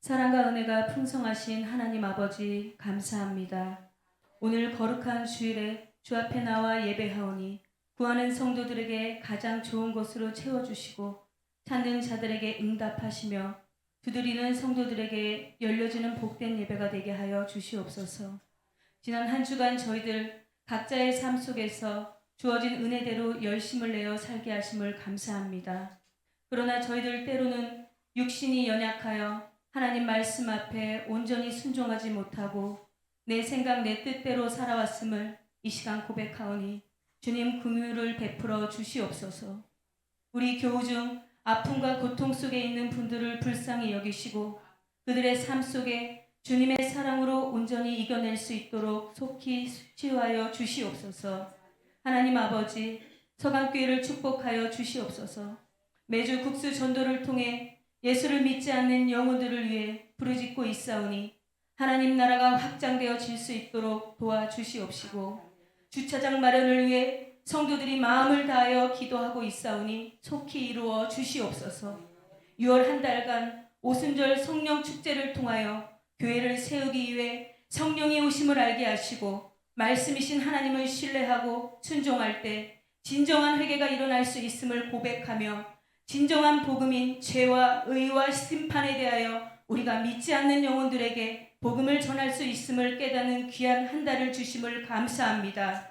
사랑과 은혜가 풍성하신 하나님 아버지 감사합니다. 오늘 거룩한 주일에 주 앞에 나와 예배하오니 구하는 성도들에게 가장 좋은 것으로 채워주시고 찾는 자들에게 응답하시며 두드리는 성도들에게 열려지는 복된 예배가 되게 하여 주시옵소서. 지난 한 주간 저희들 각자의 삶 속에서 주어진 은혜대로 열심을 내어 살게 하심을 감사합니다. 그러나 저희들 때로는 육신이 연약하여 하나님 말씀 앞에 온전히 순종하지 못하고 내 생각 내 뜻대로 살아왔음을 이 시간 고백하오니 주님 긍휼을 베풀어 주시옵소서. 우리 교우 중 아픔과 고통 속에 있는 분들을 불쌍히 여기시고 그들의 삶 속에 주님의 사랑으로 온전히 이겨낼 수 있도록 속히 치유하여 주시옵소서. 하나님 아버지, 서강교회를 축복하여 주시옵소서. 매주 국수 전도를 통해 예수를 믿지 않는 영혼들을 위해 부르짖고 있사오니 하나님 나라가 확장되어질 수 있도록 도와주시옵시고 주차장 마련을 위해 성도들이 마음을 다하여 기도하고 있사오니 속히 이루어 주시옵소서. 6월 한 달간 오순절 성령 축제를 통하여 교회를 세우기 위해 성령의 오심을 알게 하시고 말씀이신 하나님을 신뢰하고 순종할 때 진정한 회개가 일어날 수 있음을 고백하며 진정한 복음인 죄와 의와 심판에 대하여 우리가 믿지 않는 영혼들에게 복음을 전할 수 있음을 깨닫는 귀한 한 달을 주심을 감사합니다.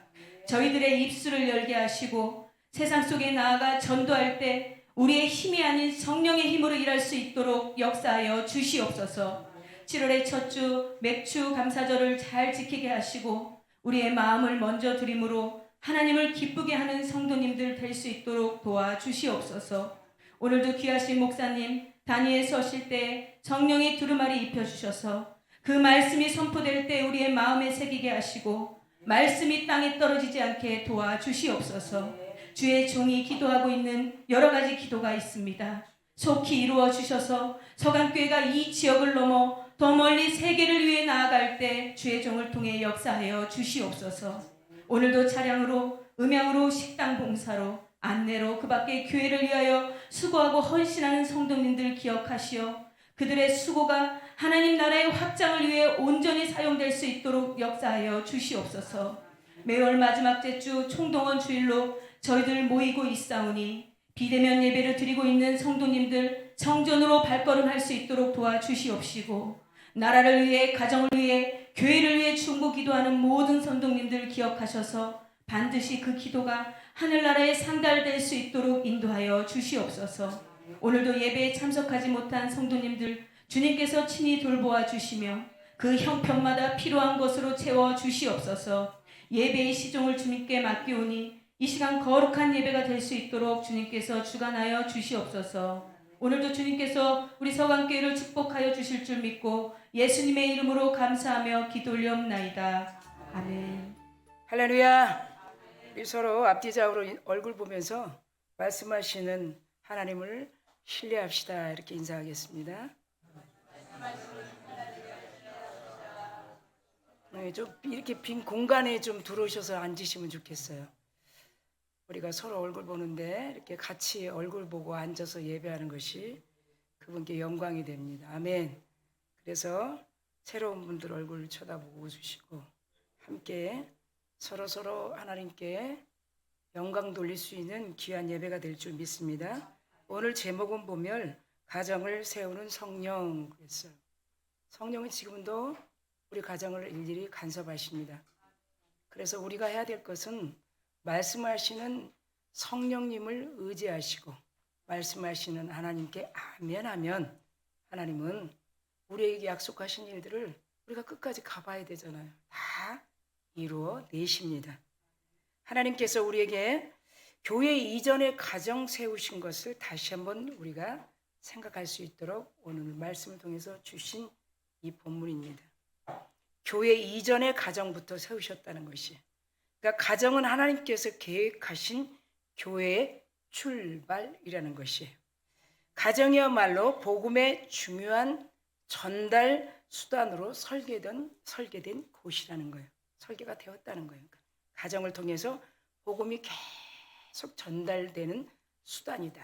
저희들의 입술을 열게 하시고 세상 속에 나아가 전도할 때 우리의 힘이 아닌 성령의 힘으로 일할 수 있도록 역사하여 주시옵소서. 7월의 첫 주 맥주 감사절을 잘 지키게 하시고 우리의 마음을 먼저 드림으로 하나님을 기쁘게 하는 성도님들 될 수 있도록 도와주시옵소서. 오늘도 귀하신 목사님 단위에 서실 때 성령의 두루마리 입혀주셔서 그 말씀이 선포될 때 우리의 마음에 새기게 하시고 말씀이 땅에 떨어지지 않게 도와주시옵소서. 주의 종이 기도하고 있는 여러 가지 기도가 있습니다. 속히 이루어 주셔서 서강교회가 이 지역을 넘어 더 멀리 세계를 위해 나아갈 때 주의 종을 통해 역사하여 주시옵소서. 오늘도 차량으로 음향으로 식당 봉사로 안내로 그 밖에 교회를 위하여 수고하고 헌신하는 성도님들 기억하시어 그들의 수고가 하나님 나라의 확장을 위해 온전히 사용될 수 있도록 역사하여 주시옵소서. 매월 마지막 제주 총동원 주일로 저희들 모이고 있사오니 비대면 예배를 드리고 있는 성도님들 성전으로 발걸음할 수 있도록 도와주시옵시고 나라를 위해 가정을 위해 교회를 위해 중보 기도하는 모든 성도님들 기억하셔서 반드시 그 기도가 하늘나라에 상달될 수 있도록 인도하여 주시옵소서. 오늘도 예배에 참석하지 못한 성도님들 주님께서 친히 돌보아 주시며 그 형편마다 필요한 것으로 채워 주시옵소서. 예배의 시종을 주님께 맡기오니 이 시간 거룩한 예배가 될 수 있도록 주님께서 주관하여 주시옵소서. 오늘도 주님께서 우리 서강교회를 축복하여 주실 줄 믿고 예수님의 이름으로 감사하며 기도 올려옵나이다. 아멘. 할렐루야. 우리 서로 앞뒤좌우로 얼굴 보면서 말씀하시는 하나님을 신뢰합시다. 이렇게 인사하겠습니다. 네, 좀 이렇게 빈 공간에 좀 들어오셔서 앉으시면 좋겠어요. 우리가 서로 얼굴 보는데 이렇게 같이 얼굴 보고 앉아서 예배하는 것이 그분께 영광이 됩니다. 아멘. 그래서 새로운 분들 얼굴 쳐다보고 웃으시고 함께 서로 하나님께 영광 돌릴 수 있는 귀한 예배가 될 줄 믿습니다. 오늘 제목은 보면 가정을 세우는 성령 그랬어요. 성령은 지금도 우리 가정을 일일이 간섭하십니다. 그래서 우리가 해야 될 것은 말씀하시는 성령님을 의지하시고 말씀하시는 하나님께 아멘하면 하나님은 우리에게 약속하신 일들을 우리가 끝까지 가봐야 되잖아요. 다 이루어 내십니다. 하나님께서 우리에게 교회 이전의 가정 세우신 것을 다시 한번 우리가 생각할 수 있도록 오늘 말씀을 통해서 주신 이 본문입니다. 교회 이전의 가정부터 세우셨다는 것이, 그러니까 가정은 하나님께서 계획하신 교회의 출발이라는 것이에요. 가정이야말로 복음의 중요한 전달 수단으로 설계된 곳이라는 거예요. 설계가 되었다는 거예요. 가정을 통해서 복음이 계속 전달되는 수단이다.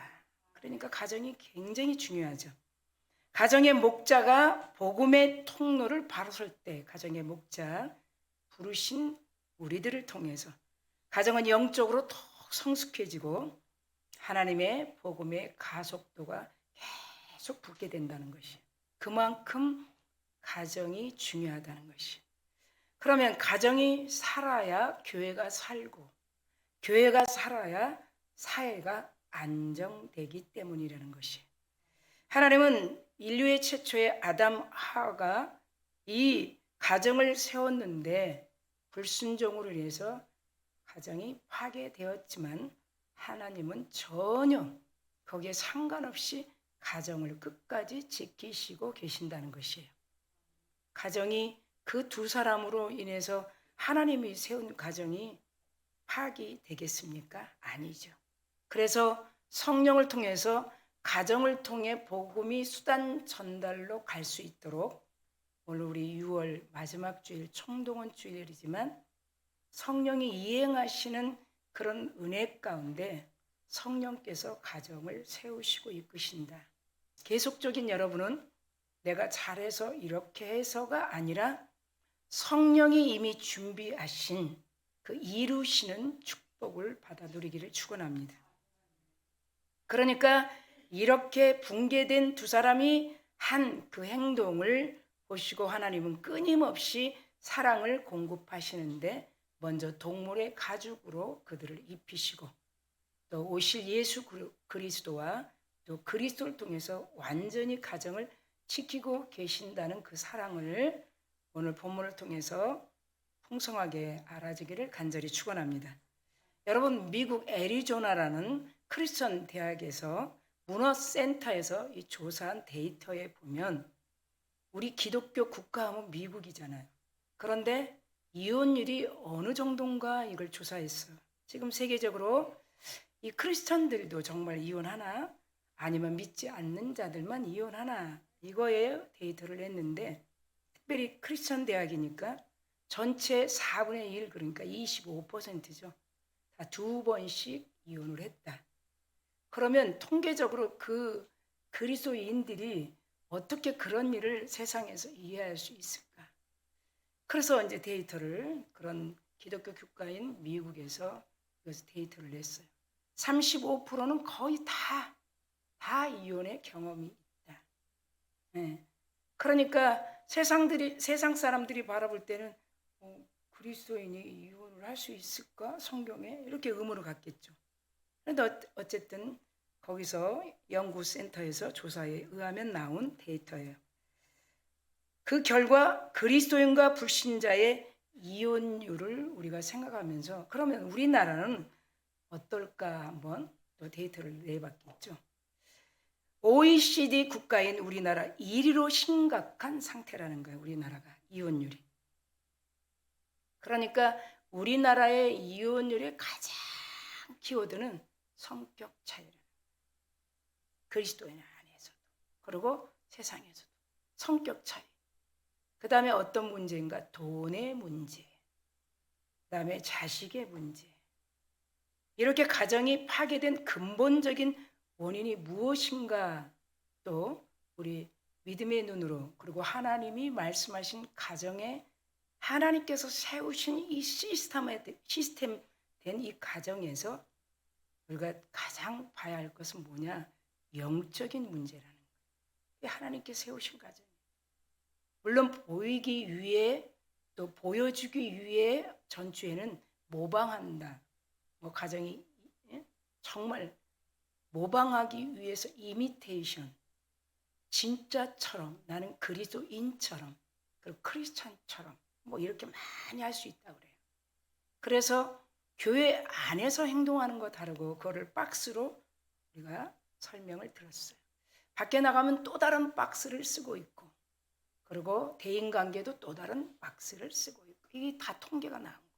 그러니까 가정이 굉장히 중요하죠. 가정의 목자가 복음의 통로를 바로 설 때, 가정의 목자 부르신 우리들을 통해서 가정은 영적으로 더 성숙해지고 하나님의 복음의 가속도가 계속 붙게 된다는 것이, 그만큼 가정이 중요하다는 것이. 그러면 가정이 살아야 교회가 살고, 교회가 살아야 사회가 안정되기 때문이라는 것이. 하나님은 인류의 최초의 아담 하와가 이 가정을 세웠는데 불순종으로 인해서 가정이 파괴되었지만 하나님은 전혀 거기에 상관없이 가정을 끝까지 지키시고 계신다는 것이에요. 가정이 그 두 사람으로 인해서 하나님이 세운 가정이 파괴되겠습니까? 아니죠. 그래서 성령을 통해서 가정을 통해 복음이 수단 전달로 갈 수 있도록, 오늘 우리 6월 마지막 주일 총동원 주일이지만 성령이 이행하시는 그런 은혜 가운데 성령께서 가정을 세우시고 이끄신다. 계속적인 여러분은 내가 잘해서 이렇게 해서가 아니라 성령이 이미 준비하신 그 이루시는 축복을 받아 누리기를 축원합니다. 그러니까 이렇게 붕괴된 두 사람이 한 그 행동을 보시고 하나님은 끊임없이 사랑을 공급하시는데 먼저 동물의 가죽으로 그들을 입히시고 또 오실 예수 그리스도와 또 그리스도를 통해서 완전히 가정을 지키고 계신다는 그 사랑을 오늘 본문을 통해서 풍성하게 알아지기를 간절히 축원합니다. 여러분, 미국 애리조나라는 크리스천 대학에서 문화센터에서 이 조사한 데이터에 보면 우리 기독교 국가하면 미국이잖아요. 그런데 이혼율이 어느 정도인가 이걸 조사했어요. 지금 세계적으로 이 크리스천들도 정말 이혼하나 아니면 믿지 않는 자들만 이혼하나 이거에 데이터를 냈는데, 특별히 크리스천 대학이니까 전체 4분의 1, 그러니까 25%죠. 다 2번씩 이혼을 했다. 그러면 통계적으로 그 그리스도인들이 어떻게 그런 일을 세상에서 이해할 수 있을까? 그래서 이제 데이터를, 그런 기독교 국가인 미국에서 그래서 데이터를 냈어요. 35%는 거의 다 이혼의 경험이 있다. 네. 그러니까 세상 사람들이 바라볼 때는 그리스도인이 이혼을 할 수 있을까? 성경에 이렇게 의문을 갖겠죠. 그런데 어쨌든 거기서 연구센터에서 조사에 의하면 나온 데이터예요. 그 결과 그리스도인과 불신자의 이혼율을 우리가 생각하면서 그러면 우리나라는 어떨까 한번 또 데이터를 내봤겠죠. OECD 국가인 우리나라 1위로 심각한 상태라는 거예요. 우리나라가 이혼율이. 그러니까 우리나라의 이혼율의 가장 키워드는 성격 차이라는 거예요. 그리스도인 안에서도 그리고 세상에서도 성격 차이. 그 다음에 어떤 문제인가? 돈의 문제. 그 다음에 자식의 문제. 이렇게 가정이 파괴된 근본적인 원인이 무엇인가? 또 우리 믿음의 눈으로, 그리고 하나님이 말씀하신 가정에 하나님께서 세우신 이 시스템 된 이 가정에서 우리가 가장 봐야 할 것은 뭐냐? 영적인 문제라는 거예요. 하나님께 세우신 가정. 물론 보이기 위해 또 보여주기 위해 전주에는 모방한다. 가정이 정말 모방하기 위해서 이미테이션, 진짜처럼, 나는 그리스도인처럼, 그리고 크리스찬처럼 이렇게 많이 할 수 있다고 그래요. 그래서 교회 안에서 행동하는 거 다르고 그거를 박스로 우리가 설명을 들었어요. 밖에 나가면 또 다른 박스를 쓰고 있고, 그리고 대인관계도 또 다른 박스를 쓰고 있고, 이게 다 통계가 나온 거예요.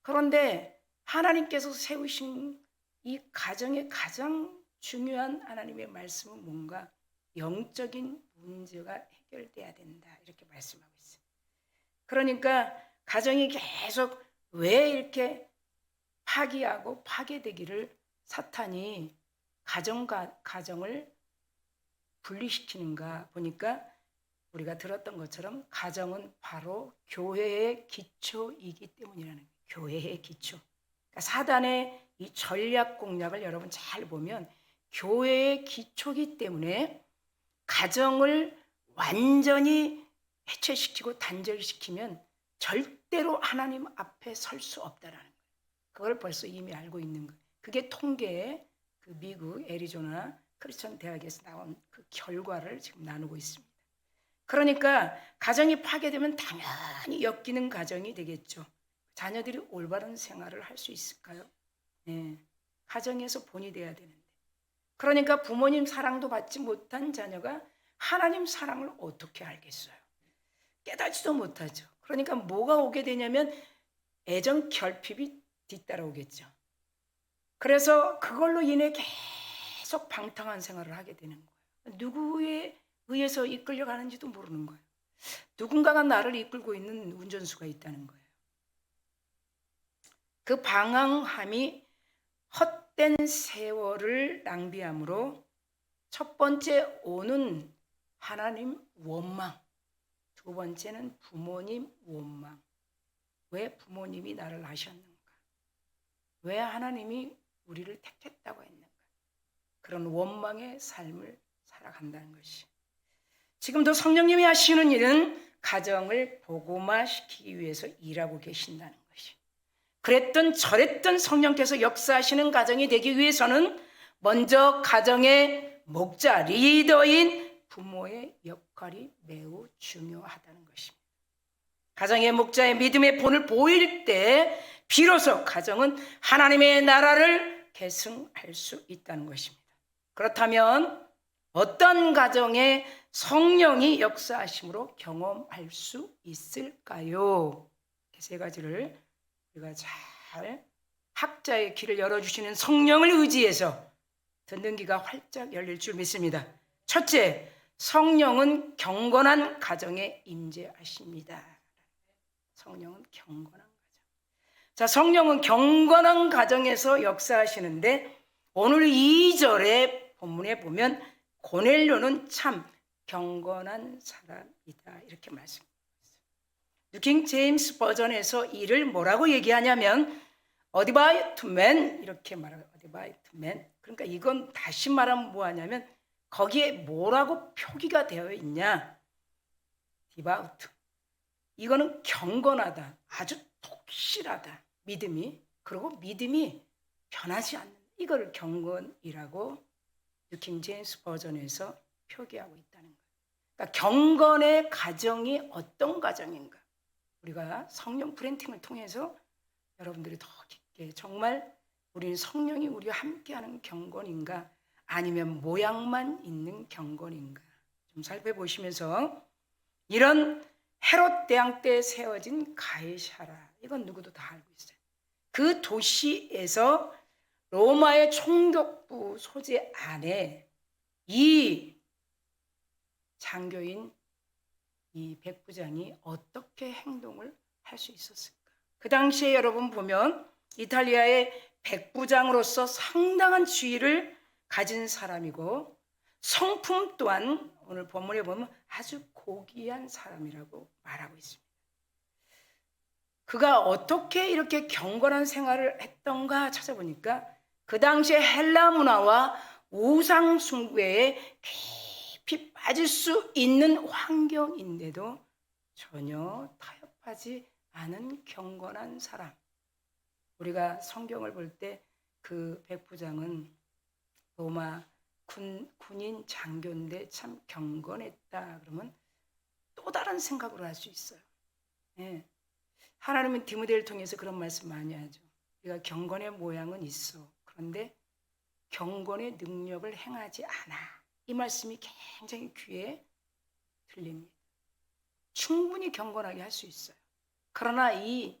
그런데 하나님께서 세우신 이 가정의 가장 중요한 하나님의 말씀은 뭔가? 영적인 문제가 해결돼야 된다, 이렇게 말씀하고 있어요. 그러니까 가정이 계속 왜 이렇게 파기하고 파괴되기를 사탄이 가정을 분리시키는가 보니까 우리가 들었던 것처럼 가정은 바로 교회의 기초이기 때문이라는 거예요. 교회의 기초. 그러니까 사단의 이 전략 공략을 여러분 잘 보면 교회의 기초이기 때문에 가정을 완전히 해체시키고 단절시키면 절대로 하나님 앞에 설 수 없다라는 거예요. 그걸 벌써 이미 알고 있는 거예요. 그게 통계의 그 미국 애리조나 크리스천 대학에서 나온 그 결과를 지금 나누고 있습니다. 그러니까 가정이 파괴되면 당연히 엮이는 가정이 되겠죠. 자녀들이 올바른 생활을 할 수 있을까요? 네. 가정에서 본이 돼야 되는데. 그러니까 부모님 사랑도 받지 못한 자녀가 하나님 사랑을 어떻게 알겠어요? 깨닫지도 못하죠. 그러니까 뭐가 오게 되냐면 애정 결핍이 뒤따라오겠죠. 그래서 그걸로 인해 계속 방탕한 생활을 하게 되는 거예요. 누구에 의해서 이끌려가는지도 모르는 거예요. 누군가가 나를 이끌고 있는 운전수가 있다는 거예요. 그 방황함이 헛된 세월을 낭비함으로 첫 번째 오는 하나님 원망, 두 번째는 부모님 원망. 왜 부모님이 나를 낳으셨는가? 왜 하나님이 우리를 택했다고 했는가? 그런 원망의 삶을 살아간다는 것이. 지금도 성령님이 하시는 일은 가정을 복음화시키기 위해서 일하고 계신다는 것이. 그랬던 저랬던 성령께서 역사하시는 가정이 되기 위해서는 먼저 가정의 목자, 리더인 부모의 역할이 매우 중요하다는 것입니다. 가정의 목자의 믿음의 본을 보일 때 비로소 가정은 하나님의 나라를 계승할 수 있다는 것입니다. 그렇다면 어떤 가정에 성령이 역사하심으로 경험할 수 있을까요? 세 가지를 우리가 잘 학자의 길을 열어주시는 성령을 의지해서 듣는 귀가 활짝 열릴 줄 믿습니다. 첫째, 성령은 경건한 가정에 임재하십니다. 성령은 경건한 가정. 자, 성령은 경건한 가정에서 역사하시는데 오늘 2절의 본문에 보면 고넬료는 참 경건한 사람이다 이렇게 말씀합니다. 뉴킹 제임스 버전에서 이를 뭐라고 얘기하냐면 어디바이 투 맨 이렇게 말해요. 어디바이 투 맨. 그러니까 이건 다시 말하면 뭐하냐면 거기에 뭐라고 표기가 되어 있냐? 디바우트. 이거는 경건하다. 아주 독실하다. 믿음이. 그리고 믿음이 변하지 않는. 이걸 경건이라고 뉴킹 제임스 버전에서 표기하고 있다는 거예요. 그러니까 경건의 가정이 어떤 가정인가? 우리가 성령 프렌팅을 통해서 여러분들이 더 깊게 정말 우리는 성령이 우리와 함께하는 경건인가? 아니면 모양만 있는 경건인가? 좀 살펴보시면서 이런 헤롯 대왕 때 세워진 가이사라 이건 누구도 다 알고 있어요. 그 도시에서 로마의 총독부 소재 안에 이 장교인 이 백부장이 어떻게 행동을 할 수 있었을까? 그 당시에 여러분 보면 이탈리아의 백부장으로서 상당한 지위를 가진 사람이고 성품 또한 오늘 본문에 보면 아주 고귀한 사람이라고 말하고 있습니다. 그가 어떻게 이렇게 경건한 생활을 했던가 찾아보니까 그 당시에 헬라 문화와 우상 숭배에 깊이 빠질 수 있는 환경인데도 전혀 타협하지 않은 경건한 사람. 우리가 성경을 볼 때 그 백부장은 로마 군인 장교인데 참 경건했다 그러면 또 다른 생각으로 할 수 있어요. 예. 하나님은 디모데를 통해서 그런 말씀 많이 하죠. 우리가 경건의 모양은 있어. 그런데 경건의 능력을 행하지 않아. 이 말씀이 굉장히 귀에 들립니다. 충분히 경건하게 할 수 있어요. 그러나 이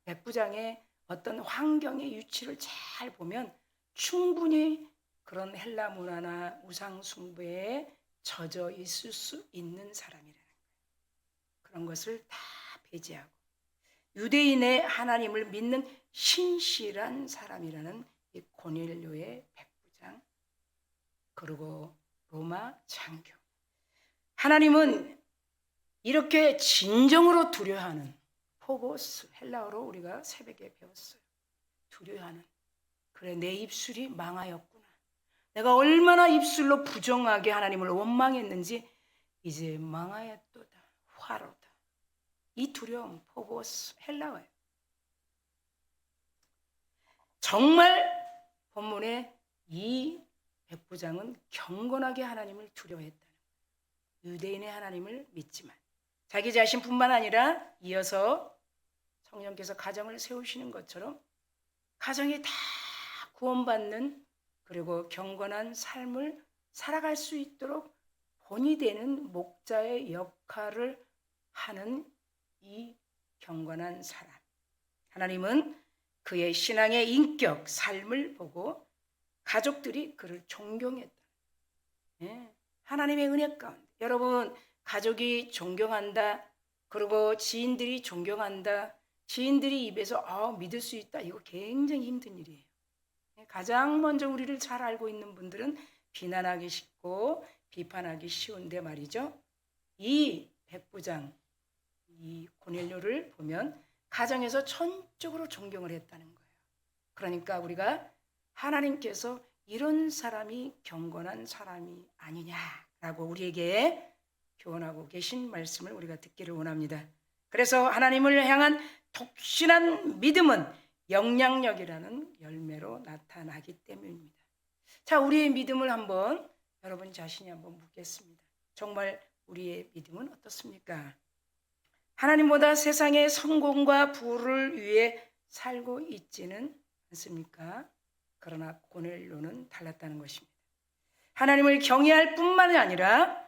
백부장의 어떤 환경의 위치를 잘 보면 충분히 그런 헬라 문화나 우상 숭배에 젖어 있을 수 있는 사람이라는 거예요. 그런 것을 다 배제하고 유대인의 하나님을 믿는 신실한 사람이라는 이 고넬료의 백부장 그리고 로마 장교. 하나님은 이렇게 진정으로 두려워하는, 포보스, 헬라어로 우리가 새벽에 배웠어요. 두려워하는. 그래, 내 입술이 망하였구나. 내가 얼마나 입술로 부정하게 하나님을 원망했는지 이제 망하였도다. 화로다. 이 두려움, 포보스, 헬라어예요. 정말 본문에 이 백부장은 경건하게 하나님을 두려워했다는 거예요. 유대인의 하나님을 믿지만 자기 자신뿐만 아니라 이어서 성령께서 가정을 세우시는 것처럼 가정이 다 구원받는, 그리고 경건한 삶을 살아갈 수 있도록 본이 되는 목자의 역할을 하는 이 경건한 사람. 하나님은 그의 신앙의 인격, 삶을 보고 가족들이 그를 존경했다. 하나님의 은혜 가운데 여러분, 가족이 존경한다, 그리고 지인들이 존경한다, 지인들이 입에서 믿을 수 있다, 이거 굉장히 힘든 일이에요. 가장 먼저 우리를 잘 알고 있는 분들은 비난하기 쉽고 비판하기 쉬운데 말이죠. 이 백부장, 이 고넬료를 보면 가정에서 전적으로 존경을 했다는 거예요. 그러니까 우리가 하나님께서 이런 사람이 경건한 사람이 아니냐라고 우리에게 교훈하고 계신 말씀을 우리가 듣기를 원합니다. 그래서 하나님을 향한 독실한 믿음은 영향력이라는 열매로 나타나기 때문입니다. 자, 우리의 믿음을 한번 여러분 자신이 한번 묻겠습니다. 정말 우리의 믿음은 어떻습니까? 하나님보다 세상의 성공과 부를 위해 살고 있지는 않습니까? 그러나 고넬료는 달랐다는 것입니다. 하나님을 경외할 뿐만이 아니라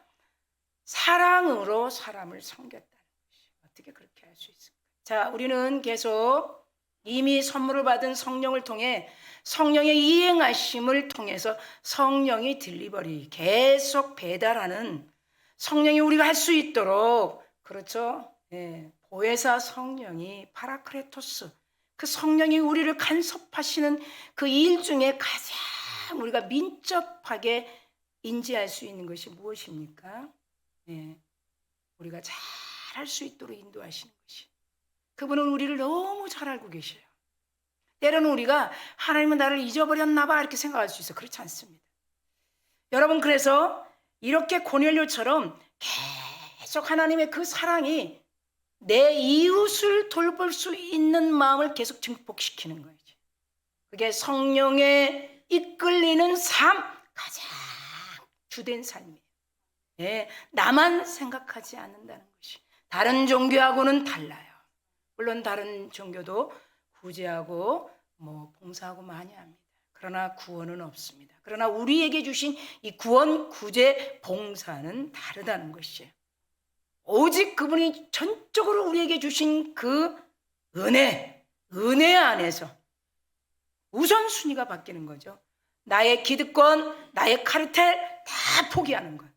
사랑으로 사람을 섬겼다는 것이 어떻게 그렇게 할 수 있을까? 자, 우리는 계속 이미 선물을 받은 성령을 통해 성령의 이행하심을 통해서 성령이 딜리버리, 계속 배달하는, 성령이 우리가 할 수 있도록, 그렇죠? 보혜사 성령이 파라크레토스, 그 성령이 우리를 간섭하시는 그 일 중에 가장 우리가 민첩하게 인지할 수 있는 것이 무엇입니까? 우리가 잘 할 수 있도록 인도하시는 것이. 그분은 우리를 너무 잘 알고 계셔요. 때로는 우리가 하나님은 나를 잊어버렸나 봐 이렇게 생각할 수 있어요. 그렇지 않습니다. 여러분, 그래서 이렇게 고넬료처럼 계속 하나님의 그 사랑이 내 이웃을 돌볼 수 있는 마음을 계속 증폭시키는 거예요. 그게 성령에 이끌리는 삶, 가장 주된 삶이에요. 나만 생각하지 않는다는 것이. 다른 종교하고는 달라요. 물론 다른 종교도 구제하고 봉사하고 많이 합니다. 그러나 구원은 없습니다. 그러나 우리에게 주신 이 구원, 구제, 봉사는 다르다는 것이에요. 오직 그분이 전적으로 우리에게 주신 그 은혜 안에서 우선순위가 바뀌는 거죠. 나의 기득권, 나의 카르텔 다 포기하는 거예요.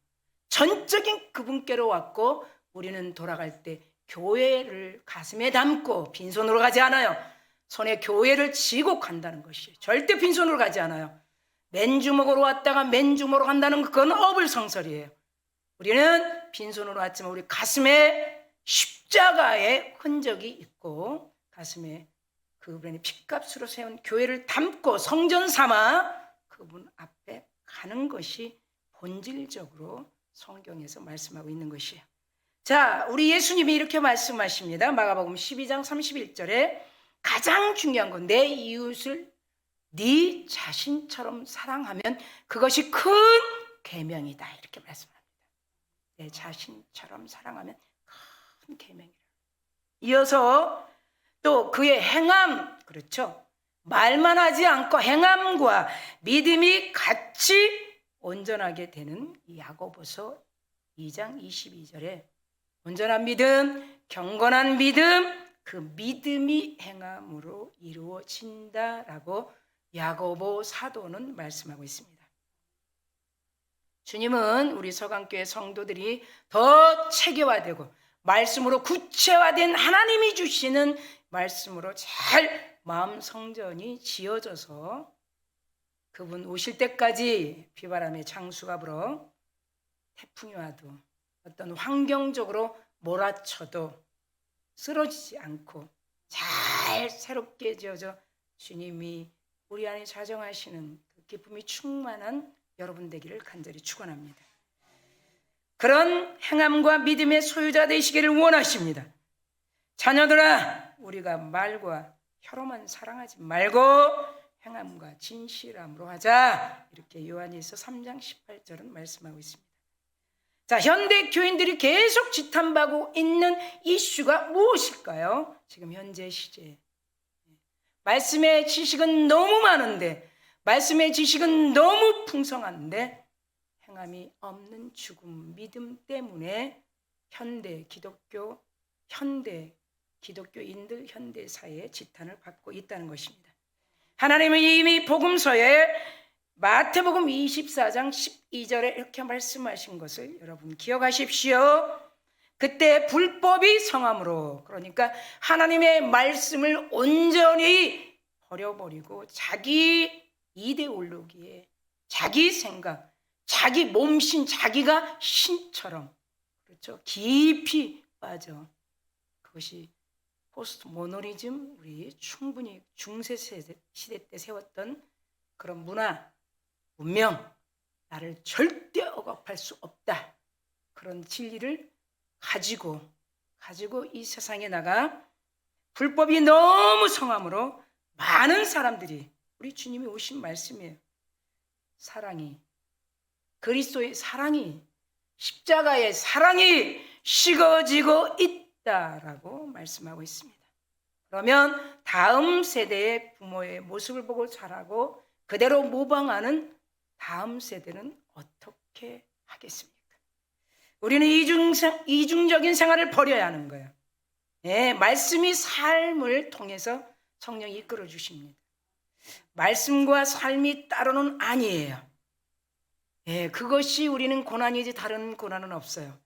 전적인 그분께로 왔고, 우리는 돌아갈 때 교회를 가슴에 담고 빈손으로 가지 않아요. 손에 교회를 쥐고 간다는 것이에요. 절대 빈손으로 가지 않아요. 맨주먹으로 왔다가 맨주먹으로 간다는 그건 어불성설이에요. 우리는 빈손으로 왔지만 우리 가슴에 십자가의 흔적이 있고, 가슴에 그분의 핏값으로 세운 교회를 담고 성전 삼아 그분 앞에 가는 것이 본질적으로 성경에서 말씀하고 있는 것이에요. 자, 우리 예수님이 이렇게 말씀하십니다. 마가복음 12장 31절에 가장 중요한 건 내 이웃을 네 자신처럼 사랑하면 그것이 큰 계명이다, 이렇게 말씀합니다. 내 자신처럼 사랑하면 큰 계명이다. 이어서 또 그의 행함, 그렇죠? 말만 하지 않고 행함과 믿음이 같이 온전하게 되는 야고보서 2장 22절에 온전한 믿음, 경건한 믿음, 그 믿음이 행함으로 이루어진다라고 야고보 사도는 말씀하고 있습니다. 주님은 우리 서강교회 성도들이 더 체계화되고 말씀으로 구체화된 하나님이 주시는 말씀으로 잘 마음 성전이 지어져서 그분 오실 때까지 비바람에 장수가 불어 태풍이 와도 어떤 환경적으로 몰아쳐도 쓰러지지 않고 잘 새롭게 지어져 주님이 우리 안에 자정하시는 그 기쁨이 충만한 여러분 되기를 간절히 축원합니다. 그런 행함과 믿음의 소유자 되시기를 원하십니다. 자녀들아, 우리가 말과 혀로만 사랑하지 말고 행함과 진실함으로 하자. 이렇게 요한일서 3장 18절은 말씀하고 있습니다. 자, 현대 교인들이 계속 지탄받고 있는 이슈가 무엇일까요? 지금 현재 시제. 말씀의 지식은 너무 많은데, 말씀의 지식은 너무 풍성한데 행함이 없는 죽음, 믿음 때문에 현대 기독교인들 현대 사회에 지탄을 받고 있다는 것입니다. 하나님은 이미 복음서에 마태복음 24장 12절에 이렇게 말씀하신 것을 여러분 기억하십시오. 그때 불법이 성함으로, 그러니까 하나님의 말씀을 온전히 버려버리고 자기 이데올로기에, 자기 생각, 자기 몸신, 자기가 신처럼, 그렇죠, 깊이 빠져. 그것이 포스트 모노리즘, 우리 충분히 중세 시대 때 세웠던 그런 문화, 문명, 나를 절대 억압할 수 없다, 그런 진리를 가지고 이 세상에 나가 불법이 너무 성함으로 많은 사람들이, 우리 주님이 오신 말씀이에요. 사랑이, 그리스도의 사랑이, 십자가의 사랑이 식어지고 있다라고 말씀하고 있습니다. 그러면 다음 세대의 부모의 모습을 보고 자라고 그대로 모방하는 다음 세대는 어떻게 하겠습니까? 우리는 이중적인 생활을 버려야 하는 거예요. 네, 말씀이 삶을 통해서 성령이 이끌어 주십니다. 말씀과 삶이 따로는 아니에요. 네, 그것이 우리는 고난이지 다른 고난은 없어요.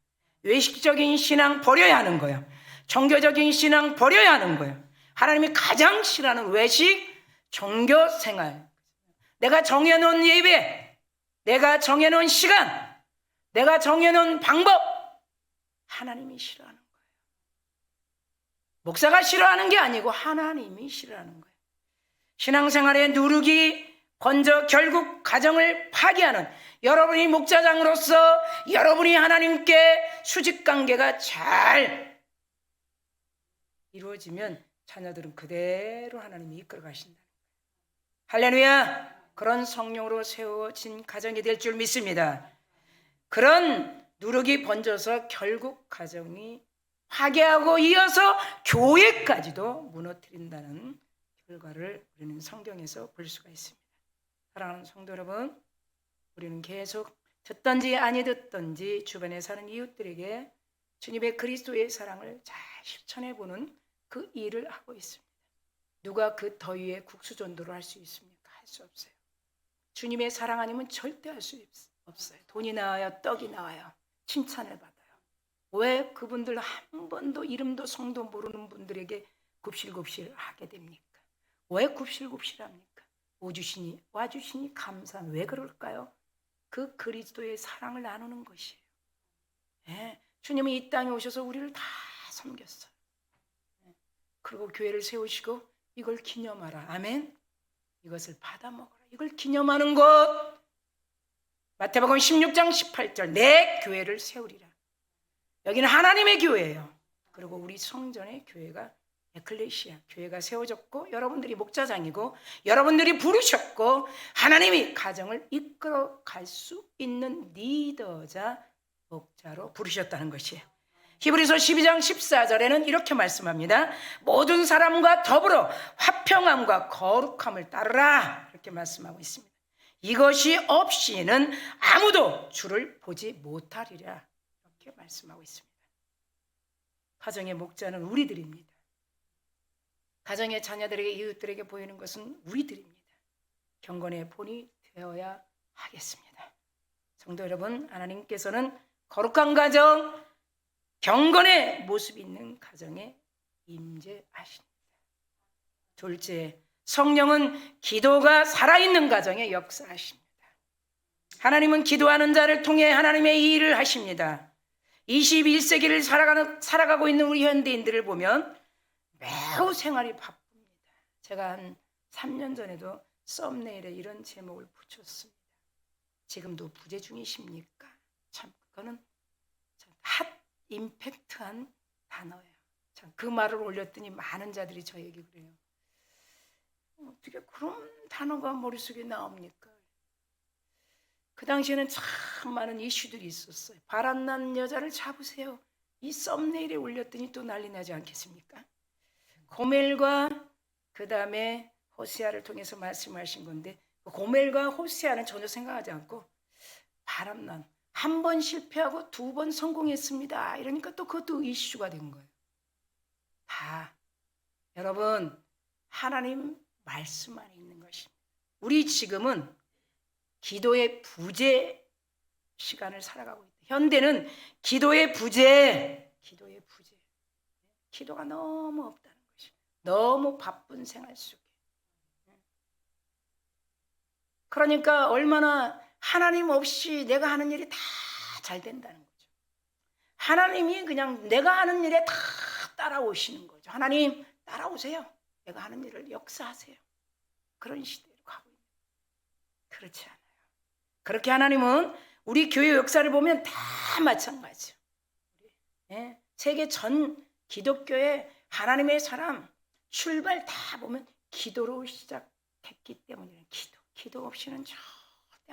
외식적인 신앙 버려야 하는 거예요. 종교적인 신앙 버려야 하는 거예요. 하나님이 가장 싫어하는 외식, 종교 생활. 내가 정해놓은 예배, 내가 정해놓은 시간, 내가 정해놓은 방법, 하나님이 싫어하는 거예요. 목사가 싫어하는 게 아니고 하나님이 싫어하는 거예요. 신앙생활의 누룩이 번져 결국 가정을 파괴하는, 여러분이 목자장으로서 여러분이 하나님께 수직관계가 잘 이루어지면 자녀들은 그대로 하나님이 이끌어 가신다는 거예요. 할렐루야. 그런 성령으로 세워진 가정이 될 줄 믿습니다. 그런 누룩이 번져서 결국 가정이 파괴하고 이어서 교회까지도 무너뜨린다는 결과를 우리는 성경에서 볼 수가 있습니다. 사랑하는 성도 여러분, 우리는 계속 듣든지 아니 듣든지 주변에 사는 이웃들에게 주님의 그리스도의 사랑을 잘 실천해보는 그 일을 하고 있습니다. 누가 그 더위에 국수전도를 할 수 있습니까? 할 수 없어요. 주님의 사랑 아니면 절대 할 수 없어요. 돈이 나와요, 떡이 나와요, 칭찬을 받아요. 왜 그분들 한 번도 이름도 성도 모르는 분들에게 굽실굽실 하게 됩니까? 왜 굽실굽실합니까? 와주시니 감사한, 왜 그럴까요? 그 그리스도의 사랑을 나누는 것이에요. 네, 주님이 이 땅에 오셔서 우리를 다 섬겼어요. 그리고 교회를 세우시고 이걸 기념하라. 아멘. 이것을 받아 먹어라. 이걸 기념하는 것. 마태복음 16장 18절, 내 교회를 세우리라. 여기는 하나님의 교회예요. 그리고 우리 성전의 교회가 에클레시아, 교회가 세워졌고 여러분들이 목자장이고 여러분들이 부르셨고 하나님이 가정을 이끌어 갈 수 있는 리더자, 목자로 부르셨다는 것이에요. 히브리서 12장 14절에는 이렇게 말씀합니다. 모든 사람과 더불어 화평함과 거룩함을 따르라, 이렇게 말씀하고 있습니다. 이것이 없이는 아무도 주를 보지 못하리라, 이렇게 말씀하고 있습니다. 가정의 목자는 우리들입니다. 가정의 자녀들에게, 이웃들에게 보이는 것은 우리들입니다. 경건의 본이 되어야 하겠습니다. 성도 여러분, 하나님께서는 거룩한 가정, 경건의 모습이 있는 가정에 임재하십니다. 둘째, 성령은 기도가 살아있는 가정에 역사하십니다. 하나님은 기도하는 자를 통해 하나님의 이 일을 하십니다. 21세기를 살아가고 있는 우리 현대인들을 보면 매우 생활이 바쁩니다. 제가 한 3년 전에도 썸네일에 이런 제목을 붙였습니다. 지금도 부재 중이십니까? 참 그거는 핫 임팩트한 단어예요. 참 그 말을 올렸더니 많은 자들이 저에게 그래요. 어떻게 그런 단어가 머릿속에 나옵니까? 그 당시에는 참 많은 이슈들이 있었어요. 바람난 여자를 잡으세요. 이 썸네일에 올렸더니 또 난리 나지 않겠습니까? 고멜과 그 다음에 호세아를 통해서 말씀하신 건데, 고멜과 호세아는 전혀 생각하지 않고 바람난, 한 번 실패하고 2번 성공했습니다. 이러니까 또 그것도 이슈가 된 거예요. 다 여러분, 하나님 말씀 안에 있는 것입니다. 우리 지금은 기도의 부재 시간을 살아가고 있다. 현대는 기도의 부재. 기도가 너무 없다는 것입니다. 너무 바쁜 생활 속에. 그러니까 얼마나 하나님 없이 내가 하는 일이 다 잘 된다는 거죠. 하나님이 그냥 내가 하는 일에 다 따라오시는 거죠. 하나님 따라오세요. 내가 하는 일을 역사하세요. 그런 시대로 가고 있는 거예요. 그렇지 않아요. 그렇게 하나님은 우리 교회 역사를 보면 다 마찬가지죠. 세계 전 기독교의 하나님의 사람 출발 다 보면 기도로 시작했기 때문이에요. 기도 없이는 절대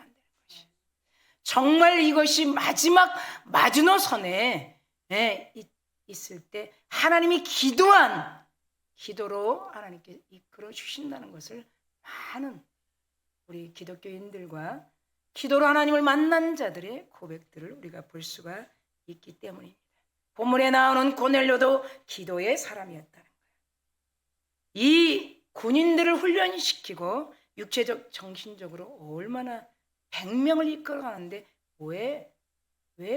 안 되는 것이에요. 정말 이것이 마지막 마지노선에 있을 때 하나님이 기도한 기도로 하나님께 이끌어 주신다는 것을 많은 우리 기독교인들과 기도로 하나님을 만난 자들의 고백들을 우리가 볼 수가 있기 때문입니다. 본문에 나오는 고넬료도 기도의 사람이었다는 거예요. 이 군인들을 훈련시키고 육체적, 정신적으로 얼마나 100명을 이끌어가는데 왜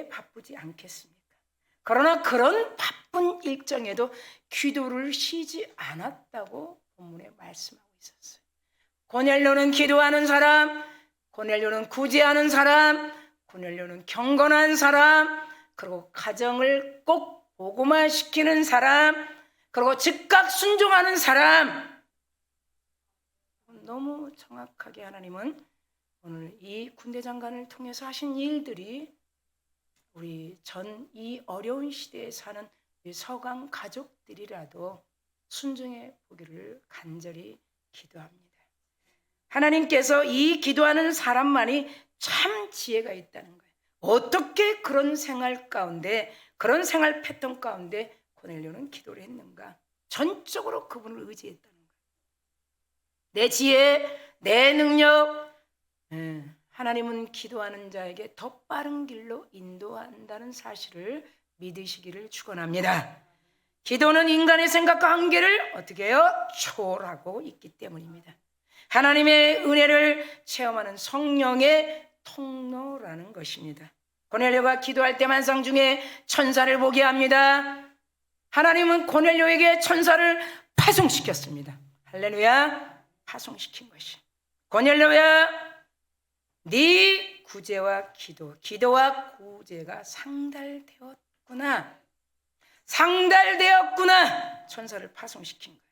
바쁘지 않겠습니까? 그러나 그런 바쁜 일정에도 기도를 쉬지 않았다고 본문에 말씀하고 있었어요. 고넬료는 기도하는 사람, 고넬료는 구제하는 사람, 고넬료는 경건한 사람, 그리고 가정을 꼭 복음화시키는 사람, 그리고 즉각 순종하는 사람. 너무 정확하게 하나님은 오늘 이 군대 장관을 통해서 하신 일들이 우리 전 이 어려운 시대에 사는 서강 가족들이라도 순종해 보기를 간절히 기도합니다. 하나님께서 이 기도하는 사람만이 참 지혜가 있다는 거예요. 어떻게 그런 생활 가운데, 그런 생활 패턴 가운데 고넬료는 기도를 했는가? 전적으로 그분을 의지했다는 거예요. 내 지혜, 내 능력, 하나님은 기도하는 자에게 더 빠른 길로 인도한다는 사실을 믿으시기를 축원합니다. 기도는 인간의 생각과 한계를 어떻게 해요? 초월하고 있기 때문입니다. 하나님의 은혜를 체험하는 성령의 통로라는 것입니다. 고넬료가 기도할 때 만상 중에 천사를 보게 합니다. 하나님은 고넬료에게 천사를 파송시켰습니다. 할렐루야. 파송시킨 것이 고넬료야, 네 구제와 기도와 구제가 상달되었구나. 천사를 파송시킨 거예요.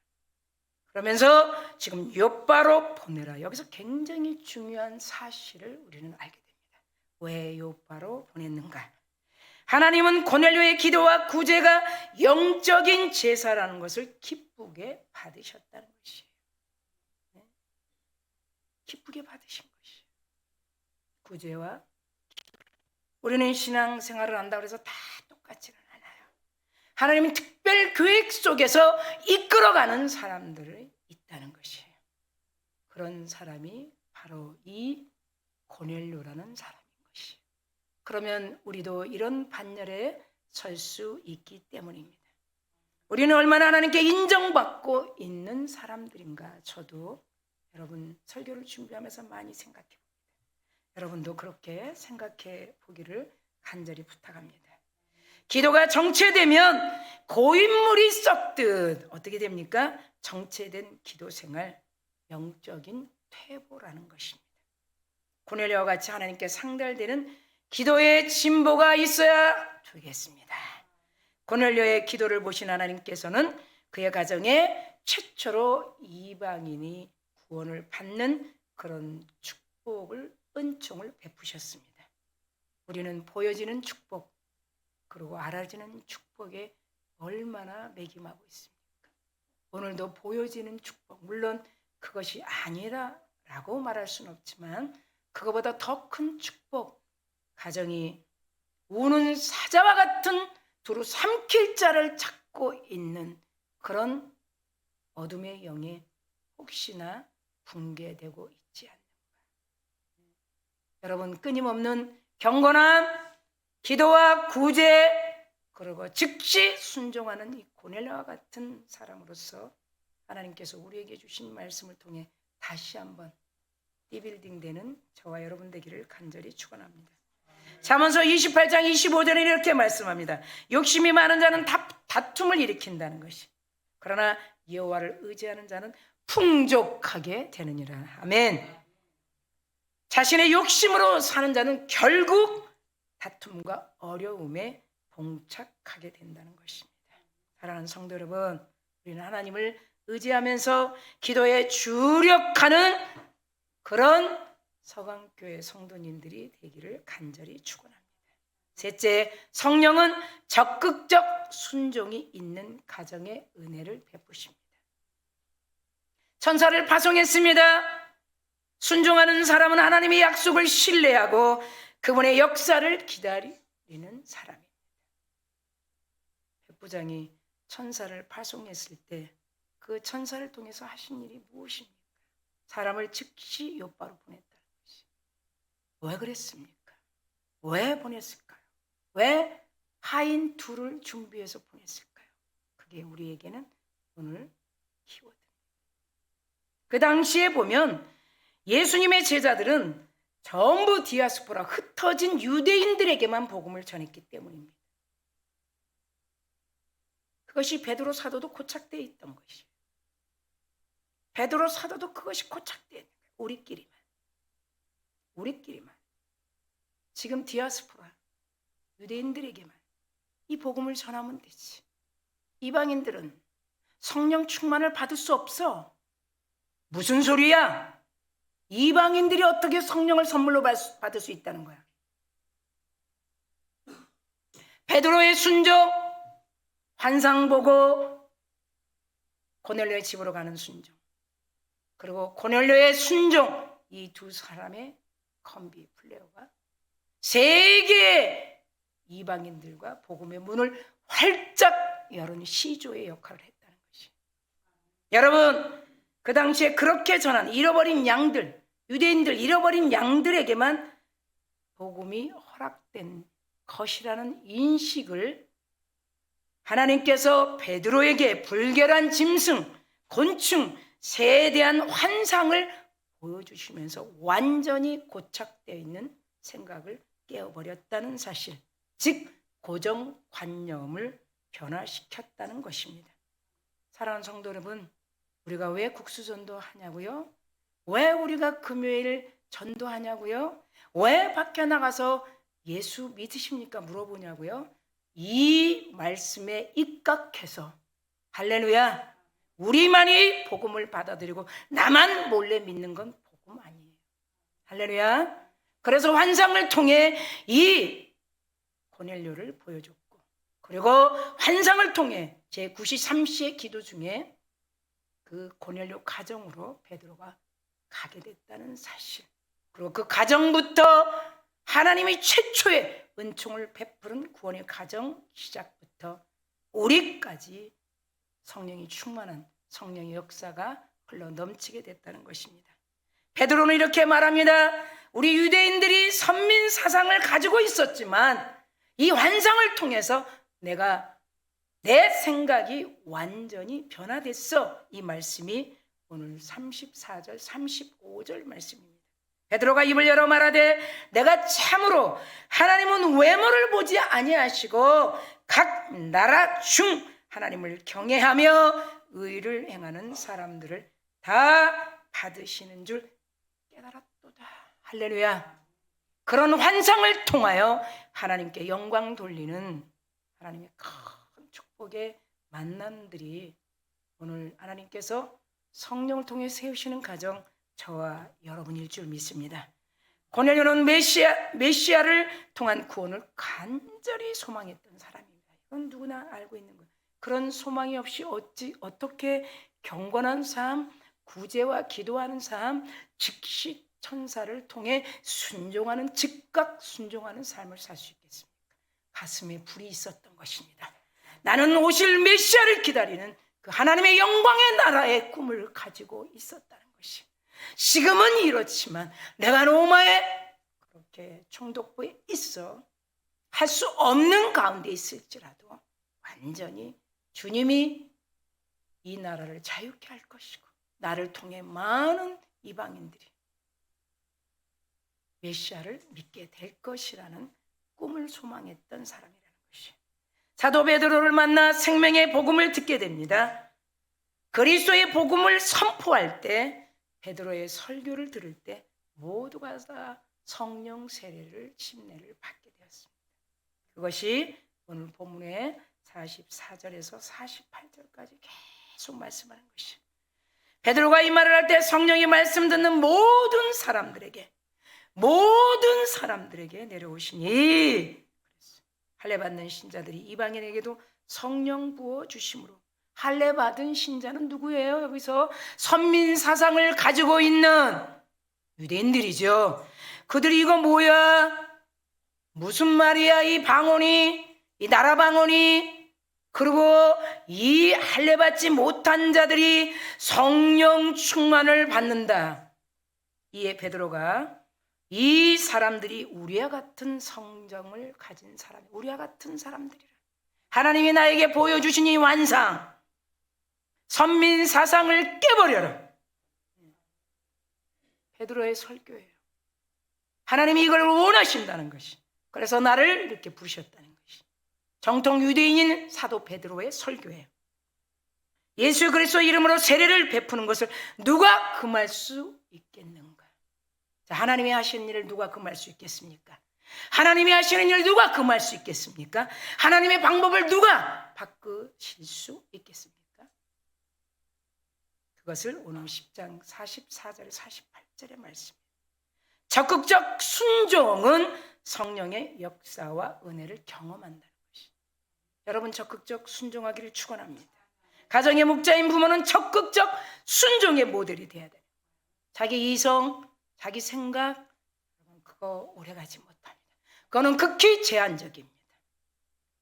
그러면서 지금 요바로 보내라. 여기서 굉장히 중요한 사실을 우리는 알게 됩니다. 왜 요바로 보냈는가? 하나님은 고넬료의 기도와 구제가 영적인 제사라는 것을 기쁘게 받으셨다는 것이에요. 기쁘게 받으신 것이에요. 구제와 우리는 신앙생활을 한다고 해서 다 똑같지는 않아요. 하나님은 특별 계획 속에서 이끌어가는 사람들이 있다는 것이에요. 그런 사람이 바로 이 고넬료라는 사람인 것이에요. 그러면 우리도 이런 반열에 설 수 있기 때문입니다. 우리는 얼마나 하나님께 인정받고 있는 사람들인가. 저도 여러분 설교를 준비하면서 많이 생각해 봅니다. 여러분도 그렇게 생각해 보기를 간절히 부탁합니다. 기도가 정체되면 고인물이 썩듯 어떻게 됩니까? 정체된 기도 생활, 영적인 퇴보라는 것입니다. 고넬료와 같이 하나님께 상달되는 기도의 진보가 있어야 되겠습니다. 고넬료의 기도를 보신 하나님께서는 그의 가정에 최초로 이방인이 구원을 받는 그런 축복을, 은총을 베푸셨습니다. 우리는 보여지는 축복, 그리고 알아지는 축복에 얼마나 매김하고 있습니까? 오늘도 보여지는 축복, 물론 그것이 아니라라고 말할 수는 없지만 그거보다 더 큰 축복, 가정이 우는 사자와 같은 두루 삼킬 자를 찾고 있는 그런 어둠의 영에 혹시나 붕괴되고 있지 않는가. 여러분, 끊임없는 경건함, 기도와 구제, 그리고 즉시 순종하는 이 고넬료와 같은 사람으로서 하나님께서 우리에게 주신 말씀을 통해 다시 한번 리빌딩 되는 저와 여러분 되기를 간절히 축원합니다. 잠언서 28장 25절에 이렇게 말씀합니다. 욕심이 많은 자는 다툼을 일으킨다는 것이, 그러나 여호와를 의지하는 자는 풍족하게 되느니라. 아멘. 자신의 욕심으로 사는 자는 결국 다툼과 어려움에 봉착하게 된다는 것입니다. 사랑하는 성도 여러분, 우리는 하나님을 의지하면서 기도에 주력하는 그런 서강교회 성도님들이 되기를 간절히 축원합니다. 셋째, 성령은 적극적 순종이 있는 가정의 은혜를 베푸십니다. 천사를 파송했습니다. 순종하는 사람은 하나님의 약속을 신뢰하고 그분의 역사를 기다리는 사람입니다. 백부장이 천사를 파송했을 때 그 천사를 통해서 하신 일이 무엇입니까? 사람을 즉시 욥바로 보냈다는 것이. 왜 그랬습니까? 왜 보냈을까요? 왜 하인 둘을 준비해서 보냈을까요? 그게 우리에게는 오늘 키워드입니다. 그 당시에 보면 예수님의 제자들은 전부 디아스포라, 흩어진 유대인들에게만 복음을 전했기 때문입니다. 그것이 베드로 사도도 고착되어 있던 것이에요. 베드로 사도도 그것이 고착되어 있는 거예요. 우리끼리만. 지금 디아스포라, 유대인들에게만 이 복음을 전하면 되지. 이방인들은 성령 충만을 받을 수 없어. 무슨 소리야? 이방인들이 어떻게 성령을 선물로 받을 수 있다는 거야? 베드로의 순종, 환상 보고 고넬료의 집으로 가는 순종, 그리고 고넬료의 순종, 이 두 사람의 컴비 플레어가 세계 이방인들과 복음의 문을 활짝 여는 시조의 역할을 했다는 것이. 여러분, 그 당시에 그렇게 전한 잃어버린 양들, 유대인들 잃어버린 양들에게만 복음이 허락된 것이라는 인식을 하나님께서 베드로에게 불결한 짐승, 곤충, 새에 대한 환상을 보여주시면서 완전히 고착되어 있는 생각을 깨어버렸다는 사실, 즉 고정관념을 변화시켰다는 것입니다. 사랑하는 성도 여러분, 우리가 왜 국수전도 하냐고요? 왜 우리가 금요일 전도하냐고요? 왜 밖에 나가서 예수 믿으십니까? 물어보냐고요? 이 말씀에 입각해서 할렐루야, 우리만이 복음을 받아들이고 나만 몰래 믿는 건 복음 아니에요. 할렐루야. 그래서 환상을 통해 이 고넬료를 보여줬고, 그리고 환상을 통해 제93시의 기도 중에 그 고넬료 가정으로 베드로가 가게 됐다는 사실, 그리고 그 가정부터 하나님이 최초의 은총을 베푸는 구원의 가정 시작부터 우리까지 성령이 충만한 성령의 역사가 흘러 넘치게 됐다는 것입니다. 베드로는 이렇게 말합니다. 우리 유대인들이 선민 사상을 가지고 있었지만 이 환상을 통해서 내 생각이 완전히 변화됐어. 이 말씀이 오늘 34절 35절 말씀입니다. 베드로가 입을 열어 말하되 내가 참으로 하나님은 외모를 보지 아니하시고 각 나라 중 하나님을 경외하며 의를 행하는 사람들을 다 받으시는 줄 깨달았도다. 할렐루야. 그런 환상을 통하여 하나님께 영광 돌리는 하나님의 큰 축복의 만남들이 오늘 하나님께서 성령을 통해 세우시는 가정 저와 여러분일 줄 믿습니다. 고넬료는 메시아를 통한 구원을 간절히 소망했던 사람입니다. 이건 누구나 알고 있는 거예요. 그런 소망이 없이 어떻게 경건한 삶, 구제와 기도하는 삶, 즉시 천사를 통해 순종하는, 즉각 순종하는 삶을 살 수 있겠습니까? 가슴에 불이 있었던 것입니다. 나는 오실 메시아를 기다리는 그 하나님의 영광의 나라의 꿈을 가지고 있었다는 것이, 지금은 이렇지만 내가 로마에 그렇게 총독부에 있어 할 수 없는 가운데 있을지라도 완전히 주님이 이 나라를 자유케 할 것이고 나를 통해 많은 이방인들이 메시아를 믿게 될 것이라는 꿈을 소망했던 사람이라는 것이, 사도 베드로를 만나 생명의 복음을 듣게 됩니다. 그리스도의 복음을 선포할 때, 베드로의 설교를 들을 때 모두가 다 성령 세례를 침례를 받게 되었습니다. 그것이 오늘 본문의 44절에서 48절까지 계속 말씀하는 것이, 베드로가 이 말을 할 때 성령이 말씀 듣는 모든 사람들에게 내려오시니, 할례 받는 신자들이 이방인에게도 성령 부어 주심으로, 할례 받은 신자는 누구예요? 여기서 선민 사상을 가지고 있는 유대인들이죠. 그들이 이거 뭐야? 무슨 말이야? 이 방언이, 이 나라 방언이. 그리고 이 할례 받지 못한 자들이 성령 충만을 받는다. 이에 베드로가 이 사람들이 우리와 같은 성정을 가진 사람, 우리와 같은 사람들이라. 하나님이 나에게 보여주신 이 완상, 선민 사상을 깨버려라. 베드로의 설교예요. 하나님이 이걸 원하신다는 것이, 그래서 나를 이렇게 부르셨다는 것이 정통 유대인인 사도 베드로의 설교예요. 예수 그리스도 이름으로 세례를 베푸는 것을 누가 금할 수 있겠는가? 자, 하나님이 하시는 일을 누가 금할 수 있겠습니까? 하나님이 하시는 일을 누가 금할 수 있겠습니까? 하나님의 방법을 누가 바꾸실 수 있겠습니까? 그것을 오늘 10장 44절 48절의 말씀입니다. 적극적 순종은 성령의 역사와 은혜를 경험한다는 것이, 여러분 적극적 순종하기를 축원합니다. 가정의 목자인 부모는 적극적 순종의 모델이 돼야 돼요. 자기 이성, 자기 생각, 그거 오래가지 못합니다. 그거는 극히 제한적입니다.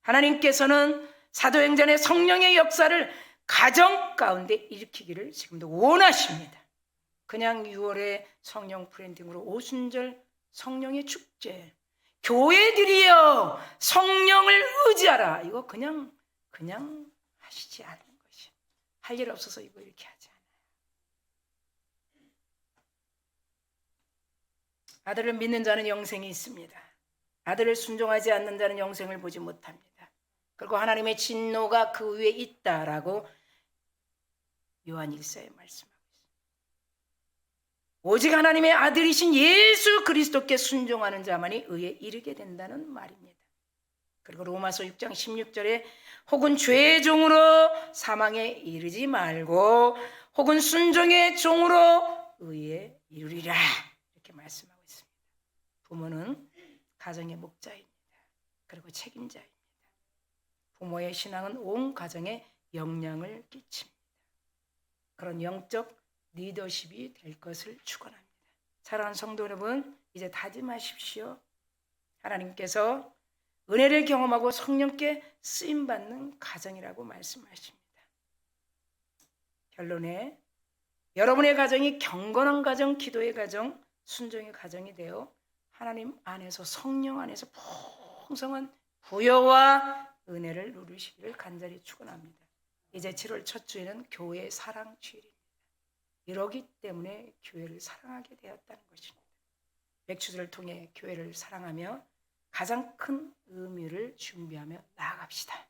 하나님께서는 사도행전의 성령의 역사를 가정 가운데 일으키기를 지금도 원하십니다. 그냥 6월에 성령 프렌딩으로 오순절 성령의 축제, 교회들이여 성령을 의지하라, 이거 그냥 하시지 않은 것이, 할 일 없어서 이거 이렇게 하지 않아요. 아들을 믿는 자는 영생이 있습니다. 아들을 순종하지 않는 자는 영생을 보지 못합니다. 그리고 하나님의 진노가 그 위에 있다라고 요한 1서에 말씀하고 있습니다. 오직 하나님의 아들이신 예수 그리스도께 순종하는 자만이 의에 이르게 된다는 말입니다. 그리고 로마서 6장 16절에 혹은 죄의 종으로 사망에 이르지 말고 혹은 순종의 종으로 의에 이르리라, 이렇게 말씀하고 있습니다. 부모는 가정의 목자입니다. 그리고 책임자입니다. 부모의 신앙은 온 가정에 영향을 끼칩니다. 그런 영적 리더십이 될 것을 축원합니다. 사랑하는 성도 여러분, 이제 다짐하십시오. 하나님께서 은혜를 경험하고 성령께 쓰임받는 가정이라고 말씀하십니다. 결론에 여러분의 가정이 경건한 가정, 기도의 가정, 순종의 가정이 되어 하나님 안에서, 성령 안에서 풍성한 부여와 은혜를 누리시기를 간절히 축원합니다. 이제 7월 첫 주에는 교회 사랑 주일입니다. 이러기 때문에 교회를 사랑하게 되었다는 것입니다. 맥주들을 통해 교회를 사랑하며 가장 큰 의미를 준비하며 나아갑시다.